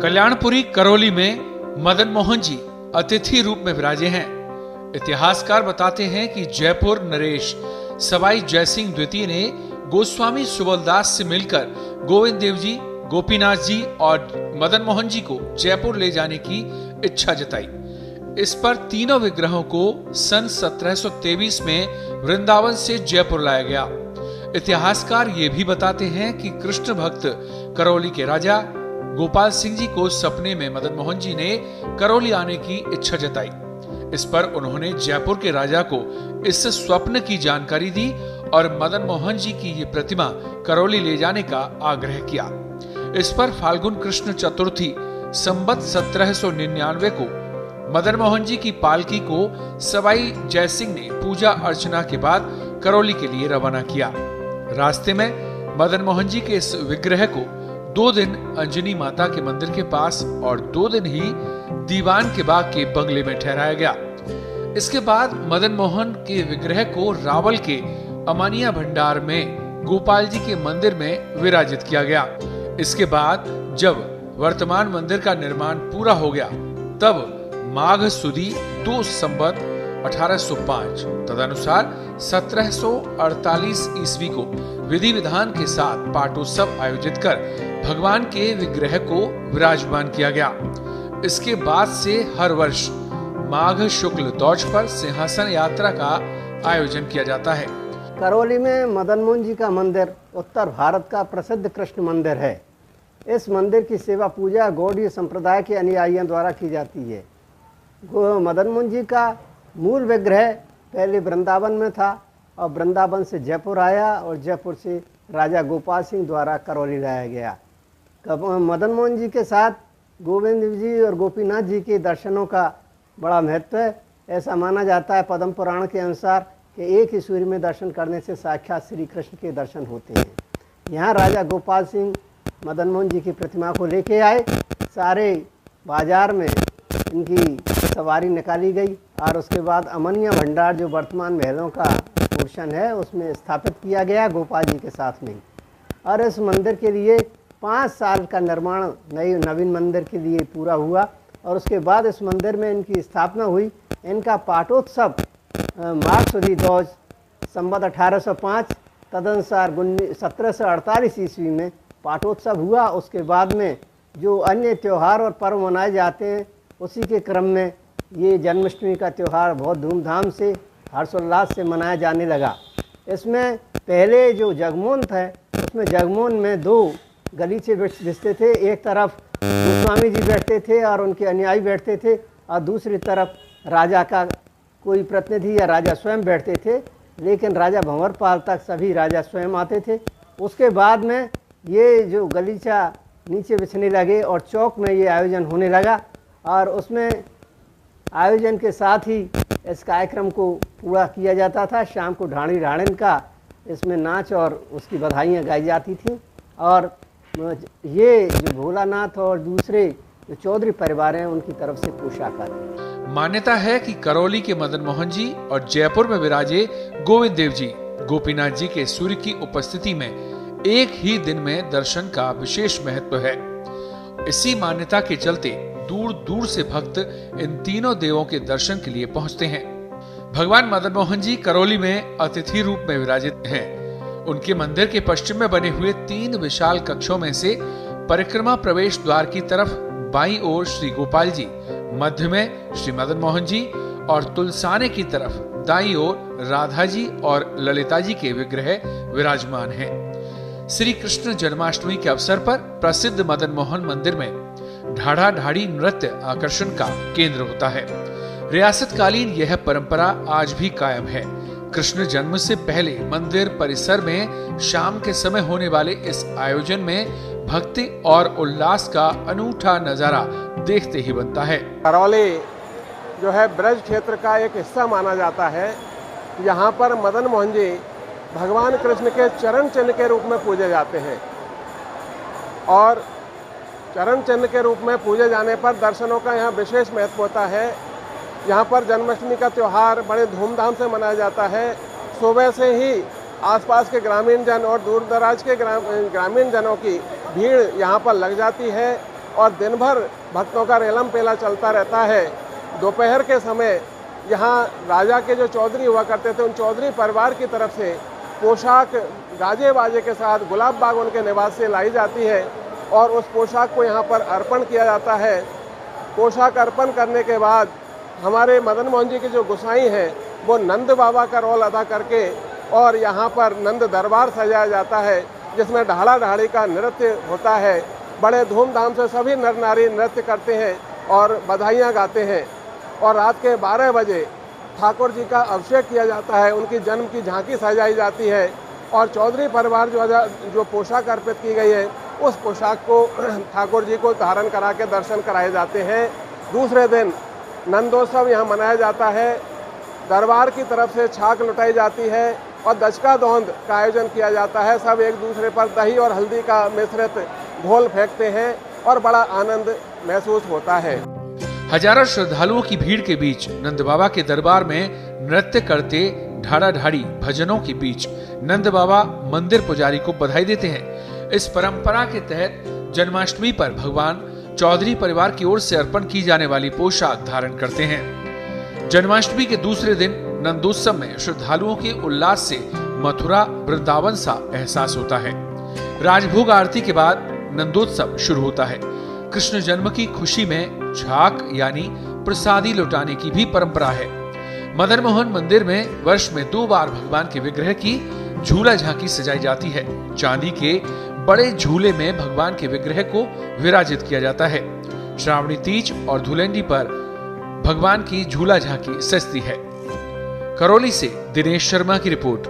कल्याणपुरी करौली में मदन मोहन जी अतिथि रूप में विराजे हैं। इतिहासकार बताते हैं कि जयपुर नरेश सवाई जयसिंह द्वितीय ने गोस्वामी सुबलदास से मिलकर गोविंद देव जी, गोपीनाथ जी और मदन मोहन जी को जयपुर ले जाने की इच्छा जताई। इस पर तीनों विग्रहों को सन 1723 में वृंदावन से जयपुर लाया गया। इतिहासकार ये भी बताते हैं कि कृष्ण भक्त करौली के राजा गोपाल सिंह जी को सपने में मदन मोहन जी ने करौली आने की इच्छा जताई। इस पर उन्होंने जयपुर के राजा को इस स्वप्न की जानकारी दी और मदन मोहन जी की ये प्रतिमा करौली ले जाने का आग्रह किया। इस पर फाल्गुन कृष्ण चतुर्थी संवत 1799 को मदन मोहन जी की पालकी को सवाई जयसिंह ने पूजा अर्चना के बाद करौली के लिए रवाना किया। रास्ते में मदन मोहन जी के इस विग्रह को 2 दिन अंजनी माता के मंदिर के पास और 2 दिन ही दीवान के बाग के बंगले में ठहराया गया। इसके बाद मदन मोहन के विग्रह को रावल के अमानिया भंडार में गोपाल जी के मंदिर में विराजित किया गया। इसके बाद जब वर्तमान मंदिर का निर्माण पूरा हो गया तब माघ सुदी 2 संवत 1805 तदनुसार 1748 ईस्वी को विधि विधान के साथ पाटोत्सव आयोजित कर भगवान के विग्रह को विराजमान किया गया। इसके बाद से हर वर्ष माघ शुक्ल दौज पर सिंहासन यात्रा का आयोजन किया जाता है। करौली में मदन मोहन जी का मंदिर उत्तर भारत का प्रसिद्ध कृष्ण मंदिर है। इस मंदिर की सेवा पूजा गौड़ीय संप्रदाय के अनुयायियों द्वारा की जाती है। मदन मोहन जी का मूल विग्रह पहले वृंदावन में था और वृंदावन से जयपुर आया और जयपुर से राजा गोपाल सिंह द्वारा करौली लाया गया। मदन मोहन जी के साथ गोविंद जी और गोपीनाथ जी के दर्शनों का बड़ा महत्व है। ऐसा माना जाता है पद्म पुराण के अनुसार कि एक ही सूर्य में दर्शन करने से साक्षात श्री कृष्ण के दर्शन होते हैं। यहाँ राजा गोपाल सिंह मदन मोहन जी की प्रतिमा को लेके आए। सारे बाजार में इनकी सवारी निकाली गई और उसके बाद अमनिया भंडार जो वर्तमान महलों का पोर्शन है उसमें स्थापित किया गया गोपाल जी के साथ में। और इस मंदिर के लिए 5 साल का निर्माण नवीन मंदिर के लिए पूरा हुआ और उसके बाद इस मंदिर में इनकी स्थापना हुई। इनका पाटोत्सव माघ सुदी दौज संवत 1805 तदनुसार 1748 ईस्वी में पाटोत्सव हुआ। उसके बाद में जो अन्य त्यौहार और पर्व मनाए जाते हैं उसी के क्रम में ये जन्माष्टमी का त्यौहार बहुत धूमधाम से हर्षोल्लास से मनाया जाने लगा। इसमें पहले जो जगमोहन था उसमें जगमोहन में 2 गलीचे बिछते थे। एक तरफ गोस्वामी जी बैठते थे और उनके अनुयायी बैठते थे और दूसरी तरफ राजा का कोई प्रतिनिधि या राजा स्वयं बैठते थे। लेकिन राजा भंवरपाल तक सभी राजा स्वयं आते थे। उसके बाद में ये जो गलीचा नीचे बिछने लगे और चौक में ये आयोजन होने लगा और उसमें आयोजन के साथ ही इस कार्यक्रम को पूरा किया जाता था। शाम को ढाणी ढाणन का इसमें नाच और उसकी बधाइयाँ गाई जाती थी। और ये जो भोलानाथ और दूसरे जो चौधरी परिवार हैं उनकी तरफ से पोशाक आती। मान्यता है कि करौली के मदन मोहन जी और जयपुर में विराजे गोविंद देव जी, गोपीनाथ जी के सूर्य की उपस्थिति में एक ही दिन में दर्शन का विशेष महत्व है। इसी मान्यता के चलते दूर दूर से भक्त इन तीनों देवों के दर्शन के लिए पहुंचते हैं। भगवान मदन मोहन जी करौली में अतिथि रूप में विराजित हैं। उनके मंदिर के पश्चिम में बने हुए 3 विशाल कक्षों में से परिक्रमा प्रवेश द्वार की तरफ बाईं ओर श्री गोपाल जी, मध्य में श्री मदन मोहन जी और तुलसाने की तरफ दाईं ओर राधा जी और ललिता जी के विग्रह विराजमान हैं। श्री कृष्ण जन्माष्टमी के अवसर पर प्रसिद्ध मदन मोहन मंदिर में ढाढ़ा ढाड़ी नृत्य आकर्षण का केंद्र होता है। रियासतकालीन यह परंपरा आज भी कायम है। कृष्ण जन्म से पहले मंदिर परिसर में शाम के समय होने वाले इस आयोजन में भक्ति और उल्लास का अनूठा नजारा देखते ही बनता है। करौली जो है ब्रज क्षेत्र का एक हिस्सा माना जाता है। यहाँ पर मदन मोहन जी भगवान कृष्ण के चरण चिन्ह के रूप में पूजे जाते हैं और चरण चिन्ह के रूप में पूजे जाने पर दर्शनों का यहाँ विशेष महत्व होता है। यहाँ पर जन्माष्टमी का त्यौहार बड़े धूमधाम से मनाया जाता है। सुबह से ही आसपास के ग्रामीण जन और दूर दराज के ग्रामीण जनों की भीड़ यहाँ पर लग जाती है और दिन भर भक्तों का रेलम पेला चलता रहता है। दोपहर के समय यहाँ राजा के जो चौधरी हुआ करते थे, उन चौधरी परिवार की तरफ से पोशाक गाजे बाजे के साथ गुलाब बाग उनके निवास से लाई जाती है और उस पोशाक को यहाँ पर अर्पण किया जाता है। पोशाक अर्पण करने के बाद हमारे मदन मोहन जी के जो गोसाई हैं वो नंद बाबा का रोल अदा करके और यहाँ पर नंद दरबार सजाया जाता है, जिसमें ढाड़ा ढाड़ी का नृत्य होता है। बड़े धूमधाम से सभी नर नारी नृत्य करते हैं और बधाइयाँ गाते हैं और रात के 12 बजे ठाकुर जी का अभिषेक किया जाता है, उनकी जन्म की झांकी सजाई जाती है और चौधरी परिवार जो पोशाक अर्पित की गई है उस पोशाक को ठाकुर जी को धारण करा के दर्शन कराए जाते हैं। दूसरे दिन नंदोत्सव यहाँ मनाया जाता है। दरबार की तरफ से छाक लुटाई जाती है और दचका दौंद का आयोजन किया जाता है। सब एक दूसरे पर दही और हल्दी का मिश्रित घोल फेंकते हैं और बड़ा आनंद महसूस होता है। हजारों श्रद्धालुओं की भीड़ के बीच नंद बाबा के दरबार में नृत्य करते ढाड़ा ढाड़ी भजनों के बीच नंद बाबा मंदिर पुजारी को बधाई देते हैं। इस परंपरा के तहत जन्माष्टमी पर भगवान चौधरी परिवार की ओर से अर्पण की जाने वाली पोशाक धारण करते हैं। जन्माष्टमी के दूसरे दिन नंदोत्सव में श्रद्धालुओं के उल्लास से मथुरा वृंदावन सा एहसास होता है। राजभोग आरती के बाद नंदोत्सव शुरू होता है। कृष्ण जन्म की खुशी में झाक यानी प्रसादी लौटाने की भी परंपरा है। मदन मोहन मंदिर में वर्ष में 2 बार भगवान के विग्रह की झूला झांकी सजाई जाती है। चांदी के बड़े झूले में भगवान के विग्रह को विराजित किया जाता है। श्रावणी तीज और धुलेंडी पर भगवान की झूला झांकी सजती है। करौली से दिनेश शर्मा की रिपोर्ट।